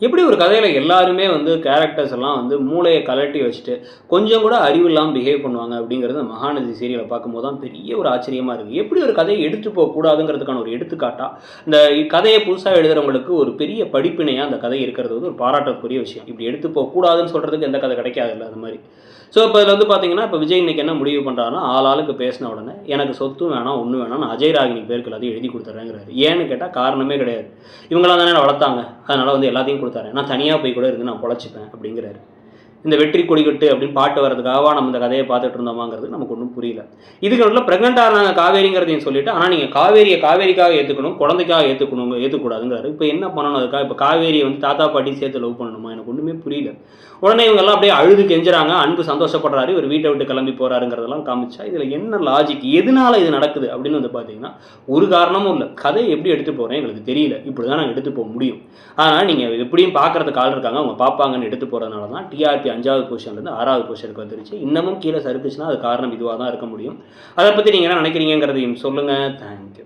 எப்படி ஒரு கதையில எல்லாருமே வந்து கேரக்டர்ஸ் எல்லாம் வந்து மூளைய கழட்டி வச்சுட்டு, கொஞ்சம் கூட அறிவு இல்லாம பிஹேவ் பண்ணுவாங்க அப்படிங்கிறது மகாநதி சீரியல பார்க்கும்போது தான் பெரிய ஒரு ஆச்சரியமா இருக்கு. எப்படி ஒரு கதைய எடுத்து போகக்கூடாதுங்கிறதுக்கான ஒரு எடுத்துக்காட்டா, இந்த கதைய புதுசா எழுதுறவங்களுக்கு ஒரு பெரிய படிப்பினையா அந்த கதை இருக்கிறது வந்து ஒரு பாராட்டக்கூடிய விஷயம். இப்படி எடுத்து போகக்கூடாதுன்னு சொல்றதுக்கு எந்த கதை கிடைக்காதுல்ல அது மாரி. ஸோ, இப்ப இதுல வந்து பார்த்தீங்கன்னா, இப்ப விஜய் இன்னைக்கு என்ன முடிவு பண்றாருன்னா, ஆளாளுக்கு பேசின உடனே, எனக்கு சொத்தும் வேணாம், ஒண்ணும் வேணாம். நான் அஜய் ராகினி பேருக்கு எல்லாத்தையும் எழுதி குடுத்துர்றேங்கிறாரு. ஏன்னு கேட்டா காரணமே கிடையாது. இவங்கலாம் தானே என்ன வளர்த்தாங்க. அதனால வந்து எல்லாத்தையும் குடுத்துர்றேன். நான் தனியா போய் கூட இருந்து நான் பொழச்சுப்பேன் அப்படிங்கிறாரு. இந்த வெற்றி கொடிகட்டு அப்படின்னு பாட்டு வர்றதுக்காகவா நம்ம இந்த கதையை பார்த்துட்டு இருந்தோமாங்கிறது நமக்கு ஒன்றும் புரியல. இதுக்கு நடுவில் ப்ரெக்னெண்ட்டாக இருந்தாங்க காவேரிங்கிறதையும் சொல்லிட்டு, ஆனால் நீங்கள் காவேரியை காவேரிக்காக ஏற்றுக்கணும், குழந்தைக்காக ஏற்றுக்கூடாதுங்கிறாரு. இப்போ என்ன பண்ணணும் அதுக்காக? இப்போ காவேரியை வந்து தாத்தா பாட்டி சேர்த்து லவ் பண்ணணுமா? எனக்கு ஒன்றுமே புரியல. உடனே இவங்கெல்லாம் அப்படியே அழுது கெஞ்சுறாங்க, அன்பு சந்தோஷப்படுறாரு, இவர் வீட்டை விட்டு கிளம்பி போறாருங்கிறதெல்லாம் காமிச்சா இதில் என்ன லாஜிக், எதனால இது நடக்குது அப்படின்னு வந்து பார்த்தீங்கன்னா ஒரு காரணமும் இல்லை. கதையை எப்படி எடுத்து போகிறேன் எங்களுக்கு தெரியல, இப்படி தான் நாங்கள் எடுத்து போக முடியும். அதனால் நீங்கள் எப்படியும் பார்க்குறதுக்கு ஆள் இருக்காங்க, அவங்க பார்ப்பாங்கன்னு எடுத்து போகிறதுனால தான் டிஆர்பி 5வது பொசிஷன்லேருந்து 6வது பொசிஷனுக்கு வந்துருச்சு. இன்னமும் கீழே சறுக்குச்சுன்னா அது காரணம் இதுவாக தான் இருக்க முடியும். அதை பற்றி நீங்கள் என்ன நினைக்கிறீங்கிறதையும் சொல்லுங்கள். தேங்க்யூ.